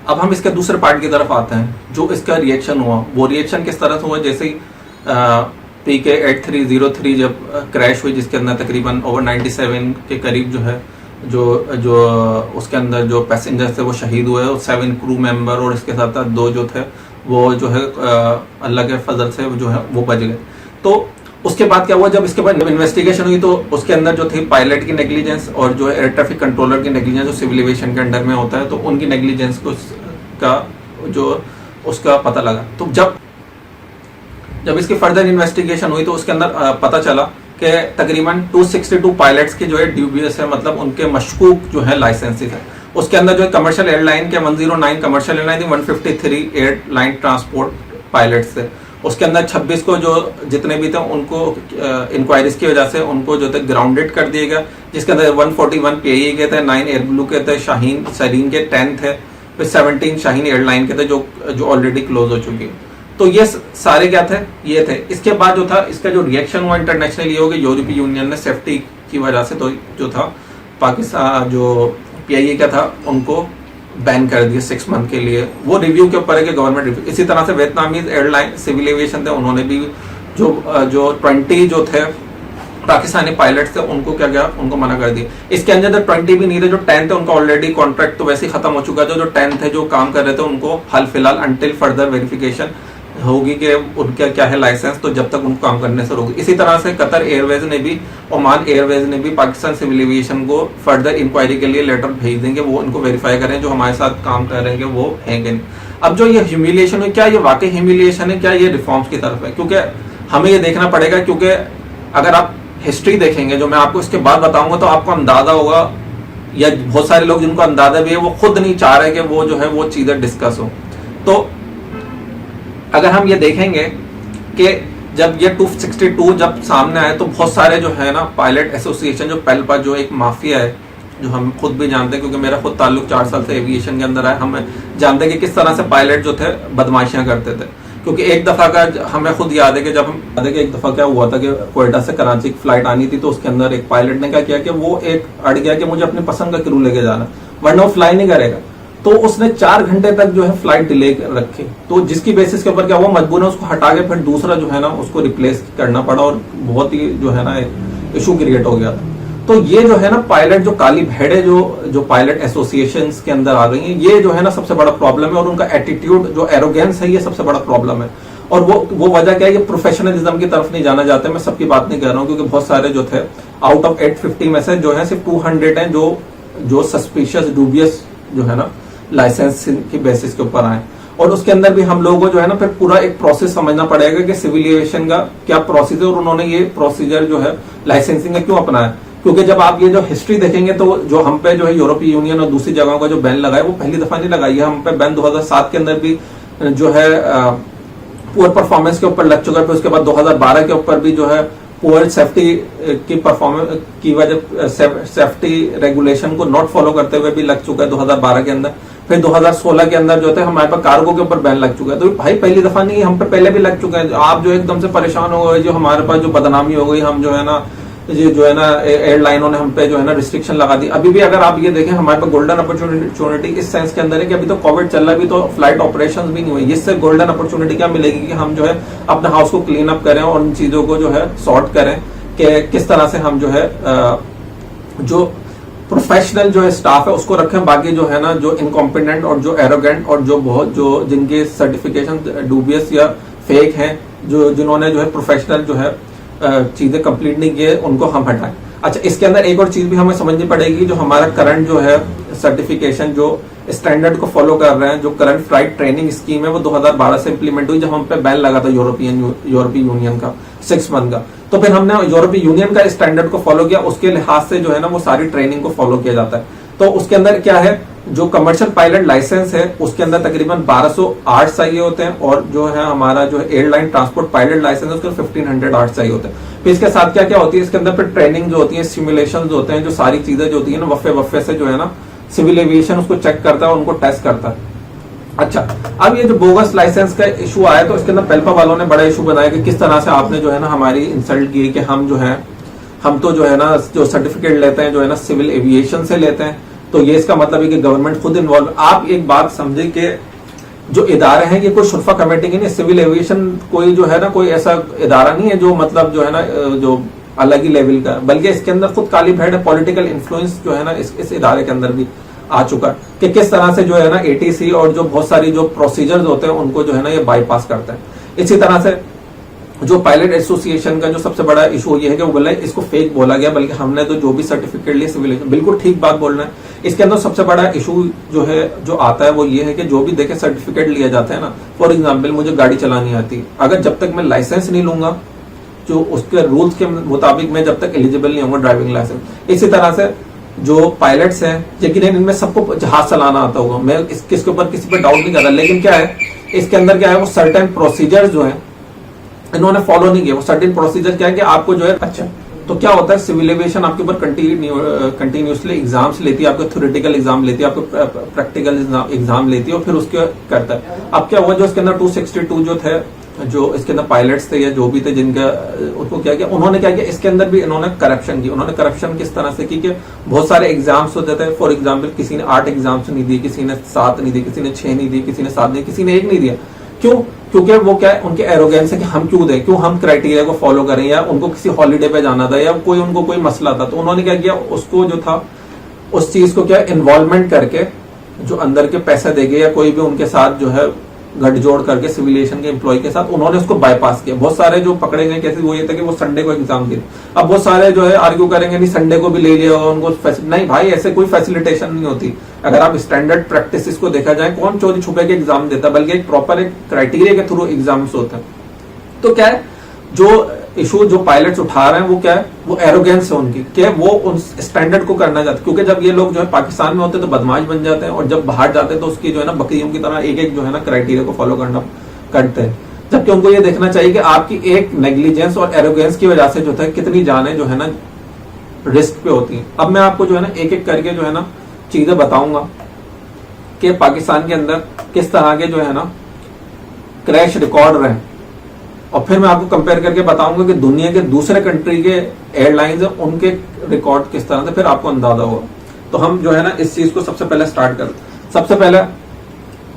अब हम इसके दूसरे पार्ट की तरफ आते हैं, जो इसका रिएक्शन हुआ, वो रिएक्शन किस तरह से हुआ। जैसे ही PK8303 जब क्रैश हुई, जिसके अंदर तकरीबन ओवर 97 के करीब जो है जो जो उसके अंदर जो पैसेंजर थे वो शहीद हुए, और 7 क्रू मेंबर और इसके साथ साथ 2 जो थे वो जो है अल्लाह के फजल से जो है वो बच गए। तो उसके बाद क्या हुआ, जब इसके बाद इन्वेस्टिगेशन हुई तो उसके अंदर जो थी पायलट की नेग्लिजेंस और जो एयर ट्रैफिक कंट्रोलर की नेग्लिजेंस, जो सिविल एविएशन के अंडर में होता है, तो उनकी नेग्लिजेंस का जो उसका पता लगा। तो जब इसकी फर्दर इन्वेस्टिगेशन हुई तो उसके अंदर पता चला कि तकरीबन 262 पायलट्स के जो है ड्यूबियस है, मतलब उनके मशकूक जो है लाइसेंसेस है। उसके अंदर जो कमर्शियल एयरलाइन के 109 कमर्शियल एयरलाइन थी, 153 एयरलाइन ट्रांसपोर्ट पायलट्स थे। उसके अंदर 26 को जो जितने भी थे उनको इंक्वायरीज की वजह से उनको जो थे ग्राउंडेड कर दिया गया, जिसके अंदर 141 PAE के थे, 9 एयर ब्लू के थे, शाहीन सरीन के 10 थे, फिर 17 शाहीन एयरलाइन के थे जो ऑलरेडी क्लोज हो चुकी है। तो ये सारे क्या थे, ये थे। इसके बाद जो था इसका जो रिएक्शन हुआ इंटरनेशनल ये हो गया, यूरोपीय यूनियन ने सेफ्टी की वजह से तो जो था पाकिस्तान जो PIA का था उनको बैन कर दिया 6 मंथ के लिए। वो रिव्यू के ऊपर है कि गवर्नमेंट रिव्यू। इसी तरह से वियतनामीज एयरलाइन सिविल एविएशन थे, उन्होंने भी जो 20 जो थे पाकिस्तानी पायलट्स थे उनको क्या गया, उनको मना कर दिया। इसके अंदर जो 20 भी नहीं थे, जो 10 थे उनका ऑलरेडी कॉन्ट्रैक्ट तो वैसे ही खत्म हो चुका था। जो 10 थे जो काम कर रहे थे उनको हाल फिलहाल अंटिल फर्दर वेरिफिकेशन होगी कि उनका क्या है लाइसेंस, तो जब तक उनको काम करने से रोक। इसी तरह से कतर एयरवेज ने भी, ओमान एयरवेज ने भी पाकिस्तान सिविल एविएशन को फर्दर इंक्वायरी के लिए लेटर भेज देंगे, वो उनको वेरीफाई करें जो हमारे साथ काम कर रहे हैं वो हैं कि नहीं। अब जो ये ह्यूमिलिएशन है, क्या ये वाकई ह्यूमिलिएशन है, क्या ये रिफॉर्म्स की तरफ है, क्योंकि हमें ये देखना पड़ेगा। क्योंकि अगर आप हिस्ट्री देखेंगे जो मैं आपको इसके बाद बताऊंगा तो आपको अंदाजा होगा, या बहुत सारे लोग जिनको अंदाजा भी है वो खुद नहीं चाह रहे कि वो जो है वो चीजें डिस्कस हो। तो अगर हम ये देखेंगे कि जब ये 262 जब सामने आए तो बहुत सारे जो है ना पायलट एसोसिएशन, जो पेल्पा जो एक माफिया है, जो हम खुद भी जानते हैं क्योंकि मेरा खुद ताल्लुक 4 साल से एविएशन के अंदर है, हम जानते हैं कि किस तरह से पायलट जो थे बदमाशियां करते थे। क्योंकि एक दफा का हमें खुद याद है कि एक दफा क्या हुआ था कि कोयटा से कराची की फ्लाइट आनी थी, तो उसके अंदर एक पायलट ने क्या किया कि वो एक अड़ गया कि मुझे अपनी पसंद का क्रू लेके जाना, वरना वो फ्लाई नहीं करेगा। तो उसने 4 घंटे तक जो है फ्लाइट डिले रखी, तो जिसकी बेसिस के ऊपर क्या हुआ, मजबूर है उसको हटा के फिर दूसरा जो है ना उसको रिप्लेस करना पड़ा, और बहुत ही जो है ना एक इशू क्रिएट हो गया था। तो ये जो है ना पायलट जो काली भेड़े जो पायलट एसोसिएशन के अंदर आ गई हैं, ये जो है ना सबसे बड़ा प्रॉब्लम है, और उनका एटीट्यूड जो एरोगेंस है ये सबसे बड़ा प्रॉब्लम है। और वो वजह क्या है, ये प्रोफेशनलिज्म की तरफ नहीं जाना चाहते। मैं सबकी बात नहीं कर रहा हूँ, क्योंकि बहुत सारे जो थे आउट ऑफ 850 में से जो है सिर्फ 200 हैं जो सस्पिशियस डूबियस जो है ना लाइसेंस की बेसिस के ऊपर आए। और उसके अंदर भी हम लोगों को जो है ना फिर पूरा एक प्रोसेस समझना पड़ेगा कि सिविल एविएशन का क्या प्रोसीजर, और उन्होंने ये प्रोसीजर जो है लाइसेंसिंग का क्यों अपनाया। क्योंकि जब आप ये जो हिस्ट्री देखेंगे तो जो हम पे जो है यूरोपीय यूनियन और दूसरी जगहों का जो बैन लगाया वो पहली दफा नहीं लगाई है। हम पे बैन 2007 के अंदर भी जो है पुअर परफॉर्मेंस के ऊपर लग चुका है, फिर उसके बाद 2012 के ऊपर भी जो है पुअर सेफ्टी की परफॉर्मेंस की वजह सेफ्टी रेगुलेशन को नॉट फॉलो करते हुए भी लग चुका है 2012 के अंदर। फिर 2016 के अंदर जो थे हमारे पास कार्गो के ऊपर बैन लग चुका है। तो भाई पहली दफा नहीं, हम पे पहले भी लग चुका है। आप जो एकदम से परेशान हो गए, जो हमारे पास जो बदनामी हो गई, हम जो है ना एयरलाइनों ने हम पे जो है ना रिस्ट्रिक्शन लगा दी। अभी भी अगर आप ये देखें हमारे पास गोल्डन अपॉर्चुनिटी इस सेंस के अंदर है कि अभी तो कोविड चल रहा है, अभी तो फ्लाइट ऑपरेशंस भी नहीं हुई। इससे गोल्डन अपॉर्चुनिटी क्या मिलेगी कि हम जो है अपने हाउस को क्लीन अप करें और उन चीजों को जो है सॉर्ट करें कि किस तरह से हम जो है जो प्रोफेशनल जो है स्टाफ है उसको रखें। बाकी जो है ना जो इनकॉम्पिटेंट और जो एरोगेंट और जो जिनके सर्टिफिकेशन डूबियस या फेक हैं, जिन्होंने जो है प्रोफेशनल जो है चीजें कंप्लीट नहीं किए, उनको हम हटाएं। अच्छा, इसके अंदर एक और चीज भी हमें समझनी पड़ेगी, जो हमारा करंट जो है सर्टिफिकेशन जो स्टैंडर्ड को फॉलो कर रहे हैं, जो करंट फ्लाइट ट्रेनिंग स्कीम है वो 2012 से इंप्लीमेंट हुई, जब हम पे बैन लगा था यूरोपीय यूनियन का 6 मंथ का। तो फिर हमने यूरोपीय यूनियन का स्टैंडर्ड को फॉलो किया, उसके लिहाज से जो है ना वो सारी ट्रेनिंग को फॉलो किया जाता है। तो उसके अंदर क्या है, जो कमर्शियल पायलट लाइसेंस है उसके अंदर तकरीबन 1208 चाहिए होते हैं, और जो है हमारा जो है एयरलाइन ट्रांसपोर्ट पायलट लाइसेंस है उसके 1508 चाहिए होते हैं। फिर इसके साथ क्या क्या होती है, इसके अंदर फिर ट्रेनिंग जो होती है, सिमुलेशन जो होते हैं, जो सारी चीजें जो होती है ना वफे से जो है ना सिविल एविएशन उसको चेक करता है, उनको टेस्ट करता है। अच्छा, अब ये जो बोगस लाइसेंस का इशू आया तो इसके अंदर पेल्पा वालों ने बड़ा इशू बनाया कि किस तरह से आपने जो है ना हमारी इंसल्ट की कि हम तो जो है ना जो सर्टिफिकेट लेते हैं जो है ना सिविल एविएशन से लेते हैं, तो ये इसका मतलब है कि गवर्नमेंट खुद इन्वॉल्व। आप एक बात समझे कि जो इदारे हैं ये कोई शुरफा कमेटी की नहीं, सिविल एविएशन कोई जो है ना कोई ऐसा इदारा नहीं है जो मतलब जो है ना जो अलग ही लेवल का, बल्कि इसके अंदर खुद काली भेड़ है। पॉलिटिकल इन्फ्लुएंस जो है ना इस इदारे के अंदर भी आ चुका है कि किस तरह से जो है ना एटीसी और जो बहुत सारी जो प्रोसीजर्स होते हैं उनको जो है ना ये बाईपास करते हैं। इसी तरह से जो पायलट एसोसिएशन का जो सबसे बड़ा इशू ये है कि वो बोला इसको फेक बोला गया, बल्कि हमने तो जो भी सर्टिफिकेट लिया सिविल, बिल्कुल ठीक बात बोल रहे हैं। इसके अंदर सबसे बड़ा इशू जो है जो आता है वो ये है कि जो भी देखे सर्टिफिकेट लिया जाता है ना, फॉर एग्जाम्पल मुझे गाड़ी चलानी आती है, अगर जब तक मैं लाइसेंस नहीं लूंगा जो उसके रूल्स के मुताबिक मैं जब तक एलिजिबल नहीं होगा ड्राइविंग लाइसेंस। इसी तरह से जो पायलट्स हैं, लेकिन इनमें सबको जहाज चलाना आता होगा, मैं इसके ऊपर किसी पर डाउट नहीं कर रहा, लेकिन क्या है इसके अंदर क्या है वो सर्टेन प्रोसीजर जो है इन्होंने फॉलो नहीं किया। वो सर्टेन प्रोसीजर क्या है कि आपको जो है अच्छा, तो क्या होता है सिविल एविएशन आपके ऊपर कंटिन्यूसली एग्जाम्स लेती है, आपको थ्योरेटिकल एग्जाम लेती है, आपको प्रैक्टिकल एग्जाम लेती है और फिर उसके करता है। अब क्या हुआ जो इसके अंदर 262 जो थे जो इसके अंदर पायलट्स थे या जो भी थे जिनका उनको क्या किया, उन्होंने क्या किया इसके अंदर भी इन्होंने करप्शन की। उन्होंने करप्शन किस तरह से की कि बहुत सारे एग्जाम्स होते थे, फॉर एग्जाम्पल किसी ने 8 एग्जाम्स नहीं दिए, किसी ने 7 नहीं दिए, किसी ने 6 नहीं दिए, किसी ने 7 नहीं, किसी ने 1 नहीं दिया। क्यों? क्योंकि वो क्या है उनके एरोगेंस है कि हम क्यों दें, क्यों हम क्राइटेरिया को फॉलो करें, या उनको किसी हॉलीडे पे जाना था या कोई उनको कोई मसला था, तो उन्होंने क्या किया उसको जो था उस चीज को क्या इन्वॉल्वमेंट करके जो अंदर के पैसे देंगे या कोई भी उनके साथ जो है गठजोड़ करके सिविलिएशन के एम्प्लॉय के साथ उन्होंने उसको बाईपास किया। बहुत सारे जो पकड़े गए कैसे वो ये था कि वो संडे को एग्जाम दिए। अब बहुत सारे जो है आर्ग्यू करेंगे नहीं संडे को भी ले लिया होगा उनको, नहीं भाई ऐसे कोई फैसिलिटेशन नहीं होती। अगर आप स्टैंडर्ड प्रैक्टिस को देखा जाए कौन चोरी छुपे के एग्जाम देता, बल्कि एक प्रॉपर एक क्राइटेरिया के थ्रू एग्जाम्स होते हैं। तो क्या है जो इशू जो पायलट्स उठा रहे हैं वो क्या है वो एरोगेंस है उनकी, क्या वो उन स्टैंडर्ड को करना चाहते, क्योंकि जब ये लोग जो है पाकिस्तान में होते हैं तो बदमाश बन जाते हैं और जब बाहर जाते हैं तो उसकी जो है ना बकरियों की तरह एक एक जो है ना क्राइटेरिया को फॉलो करते हैं। जबकि उनको ये देखना चाहिए कि आपकी एक नेग्लिजेंस और एरोगेंस की वजह से जो है कितनी जानें जो है ना रिस्क पे होती हैं। अब मैं आपको जो है ना एक एक करके जो है ना चीजें बताऊंगा कि पाकिस्तान के अंदर किस तरह के जो है ना क्रैश रिकॉर्ड रहे, और फिर मैं आपको कंपेयर करके बताऊंगा कि दुनिया के दूसरे कंट्री के एयरलाइंस हैं उनके रिकॉर्ड किस तरह से, फिर आपको अंदाजा होगा। तो हम जो है ना इस चीज को सबसे पहले स्टार्ट कर, सबसे पहले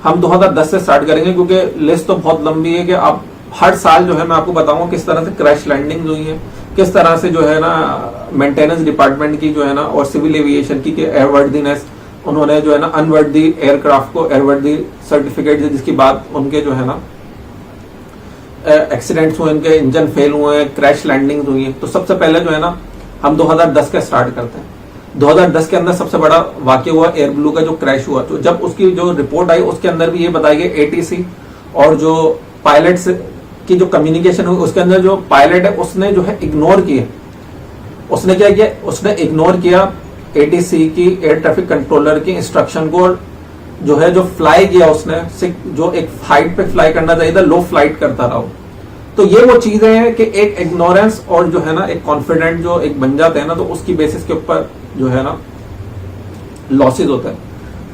हम 2010 से स्टार्ट करेंगे क्योंकि लिस्ट तो बहुत लंबी है कि आप हर साल जो है मैं आपको बताऊंगा किस तरह से क्रैश लैंडिंग हुई है, किस तरह से जो है ना मेंटेनेंस डिपार्टमेंट की जो है ना और सिविल एविएशन की एयरवर्दीनेस, उन्होंने जो है ना अनवर्दी एयरक्राफ्ट को एयरवर्दी सर्टिफिकेट जिसकी बात उनके जो है ना एक्सीडेंट्स हुए, इनके इंजन फेल हुए हैं, क्रैश लैंडिंग हुई है। तो सबसे पहले जो है ना हम 2010 का स्टार्ट करते हैं। 2010 के अंदर सबसे बड़ा वाकया हुआ एयर ब्लू का जो क्रैश हुआ, तो जब उसकी जो रिपोर्ट आई उसके अंदर भी ये बताई गई एटीसी और जो पायलट्स की जो कम्युनिकेशन हुई उसके अंदर जो पायलट है उसने जो है इग्नोर किया, उसने क्या किया उसने इग्नोर किया एटीसी की एयर ट्रैफिक कंट्रोलर की इंस्ट्रक्शन को, और जो है जो फ्लाई किया उसने जो एक हाइट पे फ्लाई करना चाहिए था लो फ्लाइट करता रहा। तो ये वो चीजें हैं कि एक इग्नोरेंस और जो है ना एक कॉन्फिडेंट जो एक बन जाते हैं ना, तो उसकी बेसिस के ऊपर जो है ना लॉसेज होता है।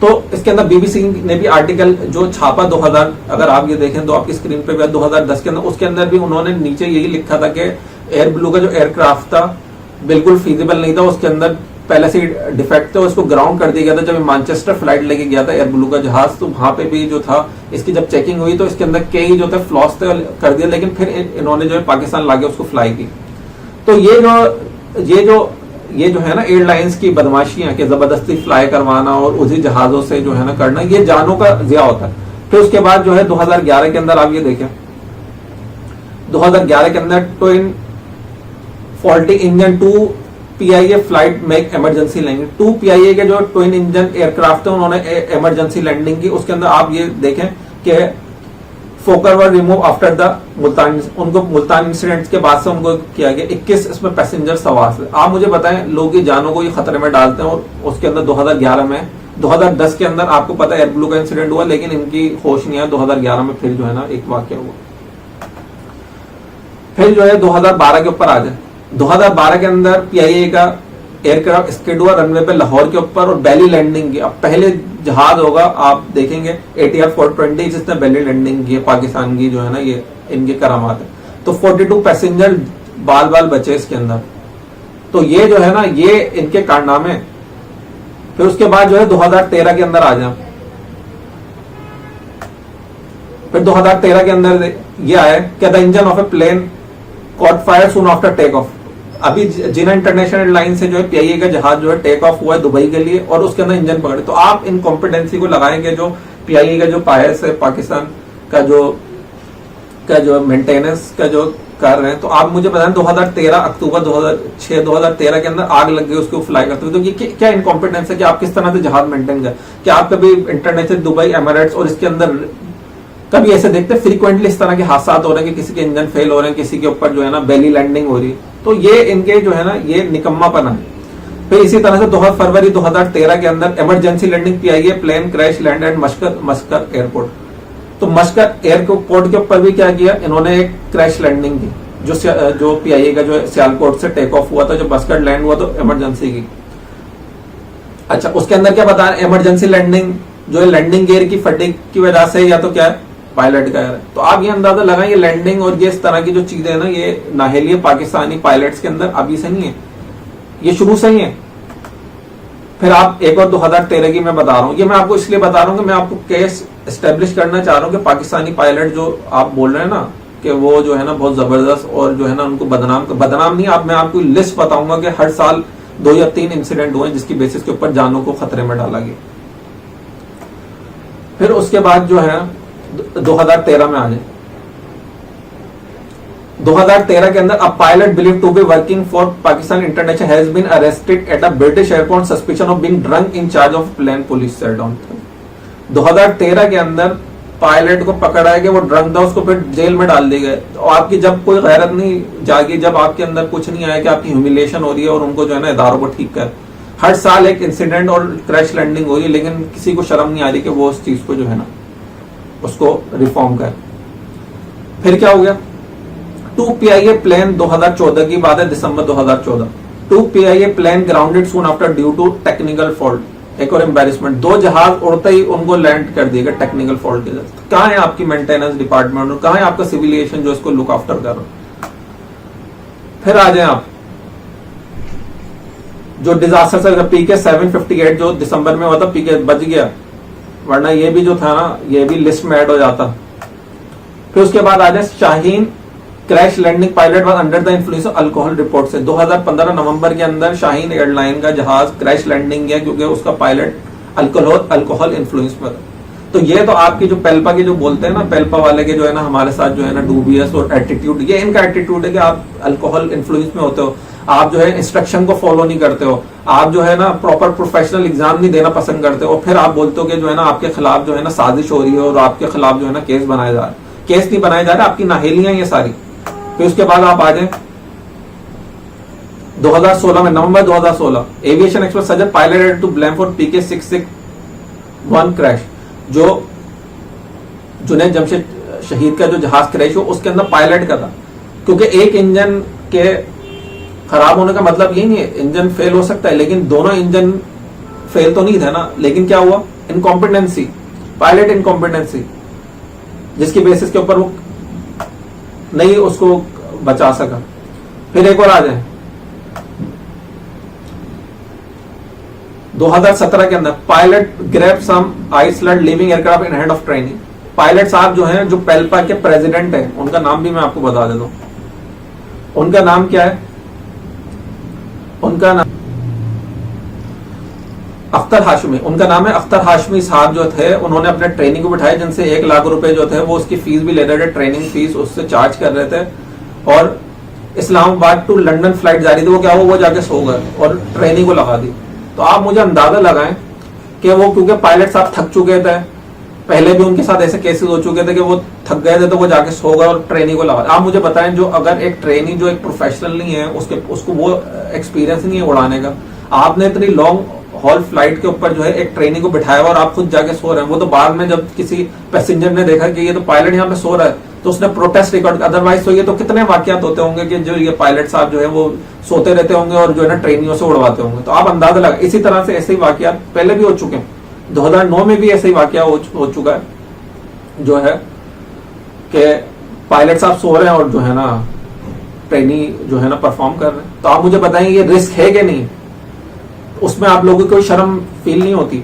तो इसके अंदर बीबीसी ने भी आर्टिकल जो छापा 2000, अगर आप ये देखें तो आपकी स्क्रीन पे भी 2010 के अंदर, उसके अंदर भी उन्होंने नीचे यही लिखा था कि एयर ब्लू का जो एयरक्राफ्ट था बिल्कुल फीजिबल नहीं था, उसके अंदर पहले से डिफेक्ट थे, उसको ग्राउंड कर दिया गया था। जब मैनचेस्टर फ्लाइट लेके गया था एयर ब्लू का जहाज, तो वहां पे भी जो था इसकी जब चेकिंग हुई तो इसके अंदर कई जो थे फ्लॉस थे कर दिया, लेकिन फिर इन्होंने जो है पाकिस्तान लाके उसको फ्लाई की। तो ये जो है ना एयरलाइंस की बदमाशियां कि जबरदस्ती फ्लाई करवाना और उसी जहाजों से जो है ना करना, ये जानों का ज़िया होता है। फिर उसके बाद जो है 2011 के अंदर आप ये देखें, 2011 के अंदर ट्विन 40 इंजन 2 PIA फ्लाइट में इमरजेंसी लैंडिंग, 2 PIA के जो ट्विन इंजन एयरक्राफ्ट है उन्होंने इमरजेंसी लैंडिंग की। उसके अंदर आप ये देखें कि फोकर वर रिमूव आफ्टर द मुल्तान, उनको मुल्तान इंसिडेंट के बाद से उनको किया गया। 21 इसमें पैसेंजर सवार थे। आप मुझे बताएं लोगों की जानों को ये खतरे में डालते हैं, और उसके अंदर 2011 में 2010 के अंदर आपको पता है एयर ब्लू का इंसिडेंट हुआ, लेकिन इनकी होश नहीं है। 2011 में फिर जो है ना एक वाक्य हुआ। फिर जो है 2012 के ऊपर आ जाए, 2012 के अंदर PIA का एयरक्राफ्ट स्किड हुआ रनवे पे लाहौर के ऊपर और बैली लैंडिंग की। अब पहले जहाज होगा आप देखेंगे ATR 420 जिसने बैली लैंडिंग की है, पाकिस्तान की जो है ना ये इनके करामात है। तो 42 पैसेंजर बाल बचे इसके अंदर। तो ये जो है ना ये इनके कारनामे फिर उसके बाद जो है 2013 के अंदर आ जाए, फिर 2013 के अंदर ये आया कि the engine of a plane caught fire soon after take off. अभी जिना इंटरनेशनल एयरलाइन से जो है पीआईए का जहाज जो है टेक ऑफ हुआ है दुबई के लिए और उसके अंदर इंजन पकड़े। तो आप इन कॉम्पिटेंसी को लगाएंगे जो पीआईए का जो पायस है पाकिस्तान का जो मेंटेनेंस का जो कर रहे हैं। तो आप मुझे बताएं 2013 अक्टूबर 2013 के अंदर आग लग गई उसको फ्लाई करते हुए, तो ये क्या इनकॉम्पिटेंस है कि आप किस तरह से जहाज मेंटेन करें? क्या आप कभी इंटरनेशनल दुबई एमिरेट्स और इसके अंदर कभी ऐसे देखते फ्रीक्वेंटली इस तरह के हादसा हो रहे हैं कि किसी के इंजन फेल हो रहे हैं, किसी के ऊपर जो है ना बेली लैंडिंग हो रही है? तो ये इनके जो है ना ये निकम्मापन है। फिर इसी तरह से 2 फरवरी 2013 के अंदर emergency landing PIA plane crash land at Muscat airport. तो मस्कत एयरपोर्ट के ऊपर भी क्या किया इन्होंने, एक क्रैश लैंडिंग की जो पीआईए का जो सियालकोट से टेक ऑफ हुआ था, जो मस्कत लैंड हुआ तो इमरजेंसी की। अच्छा, उसके अंदर क्या बता रहे, इमरजेंसी लैंडिंग जो है लैंडिंग गियर की फटिंग की वजह से या तो क्या है पायलट का है। तो आप ये अंदाजा लगाएं ये लैंडिंग और ये इस तरह की जो चीजें है ना ये नाहेली है पाकिस्तानी पायलट्स के अंदर अभी से नहीं है, ये शुरू से ही है। फिर आप एक और 2013 की मैं बता रहा हूँ, ये मैं आपको इसलिए बता रहा हूँ कि मैं आपको केस एस्टेब्लिश करना चाह रहा हूँ कि पाकिस्तानी पायलट जो आप बोल रहे हैं ना कि वो जो है ना बहुत जबरदस्त और जो है ना उनको बदनाम नहीं, मैं आपको लिस्ट बताऊंगा कि हर साल 2 या 3 इंसिडेंट हुए जिसकी बेसिस के ऊपर जानों को खतरे में डाला गया। फिर उसके बाद जो है 2013 में आ जाए, 2013 के अंदर a pilot believe to be working for Pakistan international has been arrested at a British airport suspicion of being drunk in charge of plane police set down. 2013 के अंदर पायलट को पकड़ा है कि वो ड्रंक था, उसको फिर जेल में डाल दिए गए। तो आपकी जब कोई गैरत नहीं जागी, जब आपके अंदर कुछ नहीं आया कि आपकी ह्यूमिलेशन हो रही है और उनको जो है ना इदारों को ठीक कर, हर साल एक इंसिडेंट और क्रैश लैंडिंग हो रही है, लेकिन किसी को शर्म नहीं आ रही कि वो उस चीज को जो है ना उसको रिफॉर्म कर। फिर क्या हो गया, 2 पीआईए प्लेन 2014 की बात है, दिसंबर 2014, 2 PIA plane grounded soon after due to technical fault. एक और एम्बेरसमेंट, 2 जहाज उड़ते ही उनको लैंड कर दिएगा टेक्निकल फॉल्ट के साथ। कहां है आपकी मेंटेनेंस डिपार्टमेंट और कहां है आपका सिविलिएशन जो इसको लुक आफ्टर कर रहा? फिर आ जाए आप जो डिजास्टर से पीके 758 जो दिसंबर में हुआ था, पीके बच गया, वरना ये भी जो था ना ये भी लिस्ट में ऐड हो जाता। फिर उसके बाद आ जाए Shaheen crash landing pilot was under the influence of alcohol report से 2015 नवंबर के अंदर शाहीन एयरलाइन का जहाज क्रैश लैंडिंग किया क्योंकि उसका पायलट अल्कोहल इन्फ्लुएंस में था। तो ये तो आपकी जो पेल्पा के जो बोलते हैं ना, पेल्पा वाले के जो है ना हमारे साथ जो है ना डूबियस और एटीट्यूड, ये इनका एटीट्यूड है कि आप अल्कोहल इन्फ्लुएंस में होते हो, आप जो है इंस्ट्रक्शन को फॉलो नहीं करते हो, आप जो है ना प्रॉपर प्रोफेशनल एग्जाम नहीं देना पसंद करते हो, फिर आप बोलते हो कि जो है ना आपके खिलाफ जो है ना साजिश हो रही है और आपके खिलाफ जो है ना केस बनाया जा रहा है। केस नहीं बनाए जा रहे, आपकी नाहेलियां ये सारी। फिर उसके बाद आप आ जाए 2016 में, नवंबर 2016, aviation expert suggest pilot to blame for PK 661 crash. जो जुनैद जमशेद शहीद का जो जहाज क्रैश हो उसके अंदर पायलट का था, क्योंकि एक इंजन के खराब होने का मतलब ये नहीं है, इंजन फेल हो सकता है लेकिन दोनों इंजन फेल तो नहीं थे ना। लेकिन क्या हुआ, इनकॉम्पिटेंसी, पायलट इनकॉम्पिटेंसी, जिसकी बेसिस के ऊपर वो नहीं उसको बचा सका। फिर एक और आ जाए 2017 के अंदर, pilot grab some Iceland living aircraft in hand of training. Pilot साहब जो हैं, जो पेल्पा के प्रेसिडेंट हैं, उनका नाम भी मैं आपको बता देता हूं। उनका नाम क्या है, उनका नाम अख्तर हाशमी, उनका नाम है अख्तर हाशमी साहब जो थे, उन्होंने अपने ट्रेनिंग को बिठाया जिनसे 1 लाख रुपए जो थे वो उसकी फीस भी ले रहे थे, ट्रेनिंग फीस उससे चार्ज कर रहे थे। और इस्लामाबाद टू लंदन फ्लाइट जा रही थी, वो क्या हुआ, वो जाके सो गए और ट्रेनिंग को लगा दी। तो आप मुझे अंदाजा लगाएं कि वो, क्योंकि पायलट साहब थक चुके थे, पहले भी उनके साथ ऐसे केसेस हो चुके थे कि वो थक गए थे तो वो जाके सो गए और ट्रेनिंग को लगा। आप मुझे बताएं, जो अगर एक ट्रेनी जो एक प्रोफेशनल नहीं है, उसको वो एक्सपीरियंस नहीं है उड़ाने का, आपने इतनी लॉन्ग हॉल फ्लाइट के ऊपर जो है एक ट्रेनी को बिठाया हुआ और आप खुद जाके सो रहे हैं। वो तो बाद में जब किसी पैसेंजर ने देखा कि ये तो पायलट यहाँ पे सो रहा है तो उसने प्रोटेस्ट रिकॉर्ड, अदरवाइज तो ये तो कितने वाकयात होते होंगे कि जो ये पायलट साहब जो है वो सोते रहते होंगे और जो है ना ट्रेनियों से उड़वाते होंगे। तो आप अंदाजा लगा, इसी तरह से ऐसे ही वाकयात पहले भी हो चुके हैं, 2009 में भी ऐसे ही वाकया हो चुका है जो है कि पायलट साहब सो रहे हैं और जो है ना ट्रेनी जो है ना परफॉर्म कर रहे हैं। तो आप मुझे बताएं ये रिस्क है कि नहीं, उसमें आप लोगों को कोई शर्म फील नहीं होती?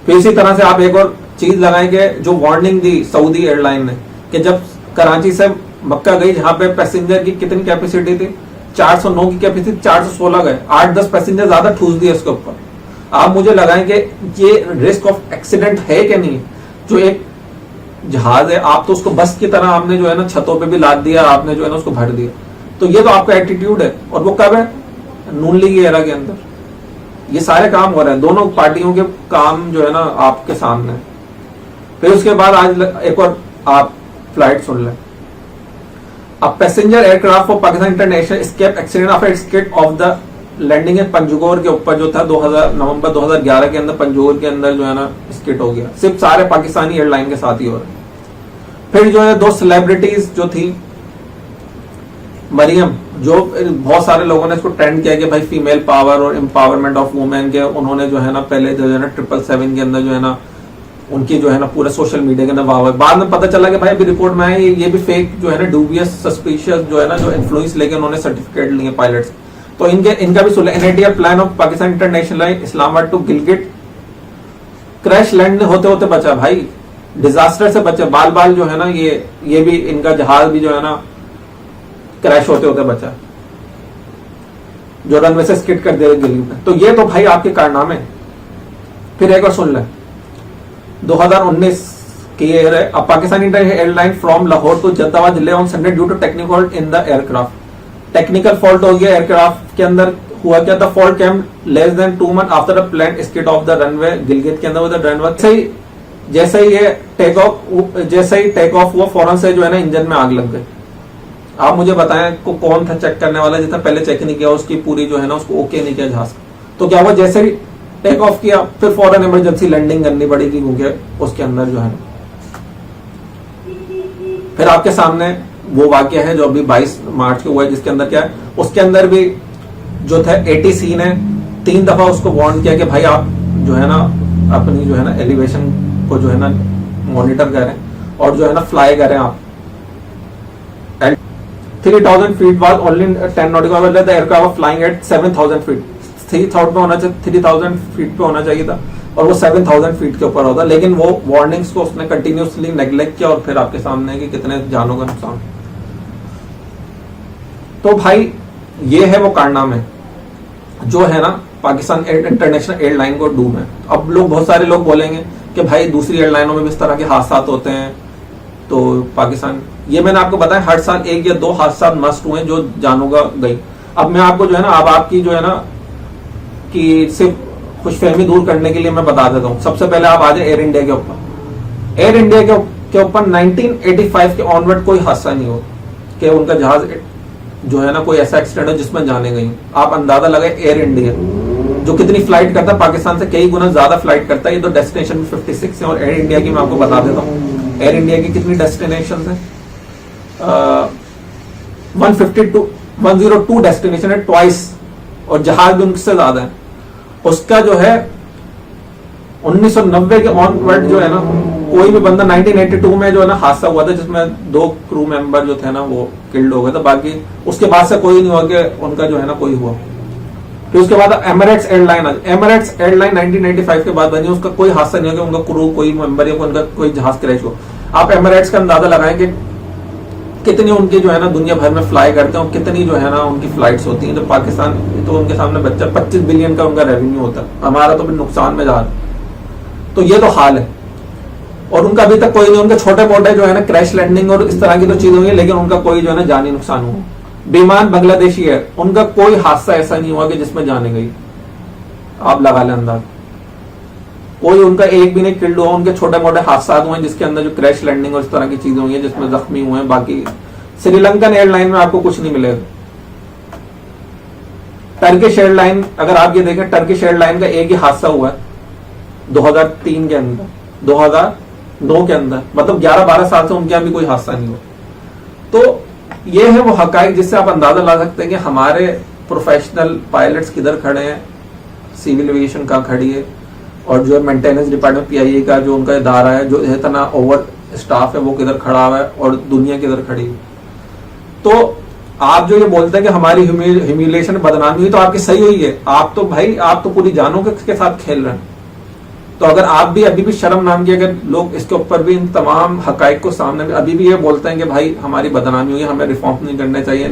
फिर इसी तरह से आप एक और चीज लगाएंगे जो वार्निंग दी सऊदी एयरलाइन ने कि जब कराची से मक्का गई, जहां पे पैसेंजर की कितनी कैपेसिटी थी, 409 की कैपेसिटी, 416 गए, 8-10 पैसेंजर ज्यादा ठूस दिए इसके ऊपर। आप मुझे लगाएंगे ये रिस्क ऑफ एक्सीडेंट है कि नहीं? जो एक जहाज है, आप तो उसको बस की तरह आपने जो है ना छतों पे भी लाद दिया, आपने जो है ना उसको भर दिया। तो ये तो आपका एटीट्यूड है, और वो कब है? नून लीग की एरा के अंदर ये सारे काम हो रहे हैं, दोनों पार्टियों के काम जो है ना आपके सामने। फिर उसके बाद आज एक और आप फ्लाइट सुन लें। अब passenger aircraft for Pakistan international escape accident after skid off the landing in Panjgur के ऊपर जो था नवंबर 2011 के अंदर पंजगोर के अंदर जो है ना स्किट हो गया। सिर्फ सारे पाकिस्तानी एयरलाइन के साथ ही हो रहे हैं। फिर जो है 2 सेलिब्रिटीज जो थी, मरियम, जो बहुत सारे लोगों ने इसको ट्रेंड किया कि भाई फीमेल पावर और एम्पावरमेंट ऑफ वुमेन के, उन्होंने जो है ना पहले जो है ना 777 के अंदर जो है ना उनकी जो है ना पूरे सोशल मीडिया के अंदर वाह। बाद में पता चला कि भाई अभी रिपोर्ट में है ये भी फेक जो है ना डूबियस सस्पिशियस जो है ना जो इन्फ्लुएंस लेके उन्होंने सर्टिफिकेट लिए पायलट्स। तो इनका भी सुन लें। NATR plane of Pakistan international Islamabad to Gilgit crash land होते होते बचा भाई, डिजास्टर से बचा। बाल जो है ना ये भी इनका जहाज भी जो है ना क्रैश होते होते बचा, जो रनवे से स्किड कर दिया गिलगिट में। तो ये तो भाई आपके कारनामे। फिर एक और सुन लें, 2019 की एयर है। अब Pakistani airline from Lahore to जद्दाबाद delay on Sunday due to technical fault in the aircraft. Technical fault हो गया एयरक्राफ्ट के अंदर। हुआ क्या? The fault came less than 2 month after the plane skid off the runway Gilgit के अंदर। रनवे जैसे ही ये टेक ऑफ हुआ, फौरन से जो है ना इंजन में आग लग गई। आप मुझे बताएं को कौन था चेक करने वाला जिसने पहले चेक नहीं किया, उसकी पूरी जो है ना उसको ओके नहीं किया जहाज। तो क्या हुआ? जैसे ही टेक ऑफ किया, फिर फौरन इमरजेंसी लैंडिंग करनी पड़ी थी, क्योंकि उसके अंदर जो है। फिर आपके सामने वो वाक्य है जो अभी 22 मार्च को हुआ है, जिसके अंदर क्या है, उसके अंदर भी जो था ATC ने 3 दफा उसको वार्न किया कि भाई आप जो है ना अपनी जो है ना एलिवेशन को जो है ना मॉनिटर करें और जो है ना फ्लाई करें आप। 3000 feet was only 10 nautical hour, the aircraft flying at 7000 feet. 3000 पे होना चाहिए, 3000 फीट पे होना चाहिए था, और वो 7000 फीट के ऊपर होता। लेकिन वो वार्निंग्स को उसने कंटिन्यूसली नेग्लेक्ट किया, और फिर आपके सामने कि कितने जानों का नुकसान। तो भाई ये है वो कारनामे जो है ना पाकिस्तान इंटरनेशनल एयरलाइन को डूब है। अब बहुत सारे लोग बोलेंगे कि भाई दूसरी एयरलाइनों में भी इस तरह के हादसा होते हैं, तो पाकिस्तान, ये मैंने आपको बताया हर साल 1 या 2 हादसा मस्ट हुए जो जानों का गई। अब मैं आपको जो है ना अब आपकी जो है ना कि सिर्फ खुशफहमी दूर करने के लिए मैं बता देता हूँ। सबसे पहले आप आ जाए एयर इंडिया के ऊपर। एयर इंडिया के ऊपर 1985 के ऑनवर्ड कोई हादसा नहीं हो कि उनका जहाज जो है ना कोई ऐसा एक्सीडेंट हो जिसमें जाने गई। आप अंदाजा लगाए एयर इंडिया जो कितनी फ्लाइट करता है, पाकिस्तान से कई गुना ज्यादा फ्लाइट करता है। ये तो डेस्टिनेशन 56 है, और एयर इंडिया की मैं आपको बता देता हूँ एयर इंडिया की कितनी डेस्टिनेशन है। 102 डेस्टिनेशन है ट्वाइस, और जहाज भी उनसे ज्यादा है। उसका जो है 1990 के ऑनवर्ड जो है ना कोई भी बंदा, 1982 में जो है ना हादसा हुआ था जिसमें 2 क्रू मेंबर जो थे ना वो किल्ड हो गए थे। बाकी उसके बाद से कोई नहीं हुआ कि उनका जो है ना कोई हुआ। फिर उसके बाद एमिरेट्स एयरलाइन 1995 के बाद बनी, उसका कोई हादसा नहीं हुआ कि उनका क्रू कोई मेंबर या उनका कोई जहाज क्रैश हो। आप एमिरेट्स का अंदाजा लगाएं कि कितनी उनकी जो है ना दुनिया भर में फ्लाई करते हैं और कितनी जो है ना उनकी फ्लाइट्स होती हैं। तो पाकिस्तान तो उनके सामने बच्चा 25 बिलियन का उनका रेवेन्यू होता है, हमारा तो भी नुकसान में जा रहा है। तो ये तो हाल है, और उनका अभी तक कोई नहीं। उनके छोटे मोटे जो है ना क्रैश लैंडिंग और इस तरह की तो चीजें हुई, लेकिन उनका कोई जो है ना जानी नुकसान हुआ। बेईमान बांग्लादेशी है, उनका कोई हादसा ऐसा नहीं हुआ कि जिसमें जाने गई। आप लगा लें अंदाज, कोई उनका एक भी नहीं किल्ड हुआ। उनके छोटे मोटे हादसा हुए हैं जिसके अंदर जो क्रैश लैंडिंग और इस तरह की चीजें हुई है जिसमें जख्मी हुए हैं। बाकी श्रीलंकन एयरलाइन में आपको कुछ नहीं मिलेगा। टर्किश एयरलाइन अगर आप ये देखें, टर्किश एयरलाइन का एक ही हादसा हुआ है 2003 के अंदर, 2009 के अंदर, मतलब 11-12 साल से उनके यहाँ भी कोई हादसा नहीं हुआ। तो ये है वो हकाइक जिससे आप अंदाजा ला सकते हैं कि हमारे प्रोफेशनल पायलट्स किधर खड़े हैं, सिविल एविएशन कहाँ खड़ी है, और जो मेंटेनेंस डिपार्टमेंट PIA का जो उनका इदारा है, जो इतना ओवर स्टाफ है, वो किधर खड़ा हुआ है, और दुनिया किधर खड़ी है। तो आप जो ये बोलते हैं कि हमारी ह्यूमिलेशन बदनामी हुई, तो आपकी सही हुई है। आप तो भाई आप तो पूरी जानों के साथ खेल रहे हैं। तो अगर आप भी अभी भी शर्म नाम की, अगर लोग इसके ऊपर भी इन तमाम हकाइक को सामने में अभी भी ये बोलते हैं कि भाई हमारी बदनामी हुई, हमें रिफॉर्म नहीं करने चाहिए,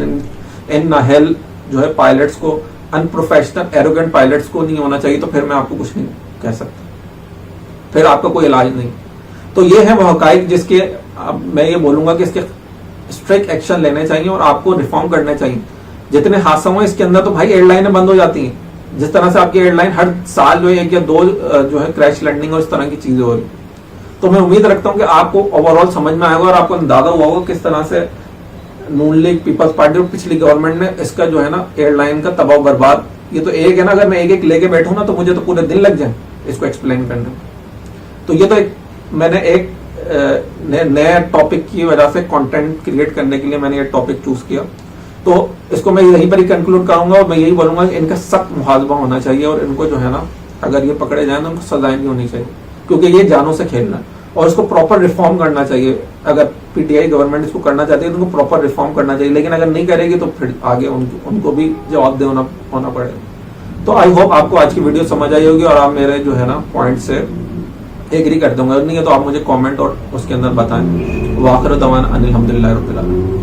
इन नाहल जो है पायलट्स को, अनप्रोफेशनल एरोगेंट पायलट्स को नहीं होना चाहिए, तो फिर मैं आपको कुछ नहीं कह सकता, फिर आपका कोई इलाज नहीं। तो ये है वो हकाइक जिसके अब मैं ये बोलूंगा कि इसके स्ट्रिक्ट एक्शन लेने चाहिए और आपको रिफॉर्म करने चाहिए। जितने हादसे हुए इसके अंदर, तो भाई एयरलाइनें बंद हो जाती हैं। जिस तरह से आपकी एयरलाइन हर साल जो है 1 या 2 जो है क्रैश लैंडिंग और इस तरह की चीजें हो रही, तो मैं उम्मीद रखता हूं कि आपको ओवरऑल समझ में आएगा और आपको अंदाजा हुआ होगा किस तरह से नून लीग, पीपल्स पार्टी और पिछली गवर्नमेंट ने इसका जो है ना एयरलाइन का तबाह बर्बाद, ये तो एक है ना, अगर मैं एक लेके बैठूं ना तो मुझे तो पूरे दिन लग जाए इसको एक्सप्लेन करने में। तो ये तो मैंने एक नए टॉपिक की वजह से कंटेंट क्रिएट करने के लिए मैंने ये टॉपिक चूज किया। तो इसको मैं यहीं पर ही कंक्लूड करूंगा और मैं यही बोलूंगा कि इनका सख्त मुहासबा होना चाहिए और इनको जो है ना, अगर ये पकड़े जाए तो उनको सजाएं नहीं होनी चाहिए, क्योंकि ये जानों से खेलना है और इसको प्रॉपर रिफॉर्म करना चाहिए। अगर पीटीआई गवर्नमेंट इसको करना चाहती है तो उनको प्रॉपर रिफॉर्म करना चाहिए, लेकिन अगर नहीं करेगी तो फिर आगे उनको भी जवाबदेह होना पड़ेगा। तो आई होप आपको आज की वीडियो समझ आई होगी और आप मेरे जो है ना पॉइंट से एग्री कर दूंगा, नहीं है तो आप मुझे कमेंट और उसके अंदर बताएं। वाखिर दवाना अनिल हम्दुलिल्लाह रब्बिल आलमीन।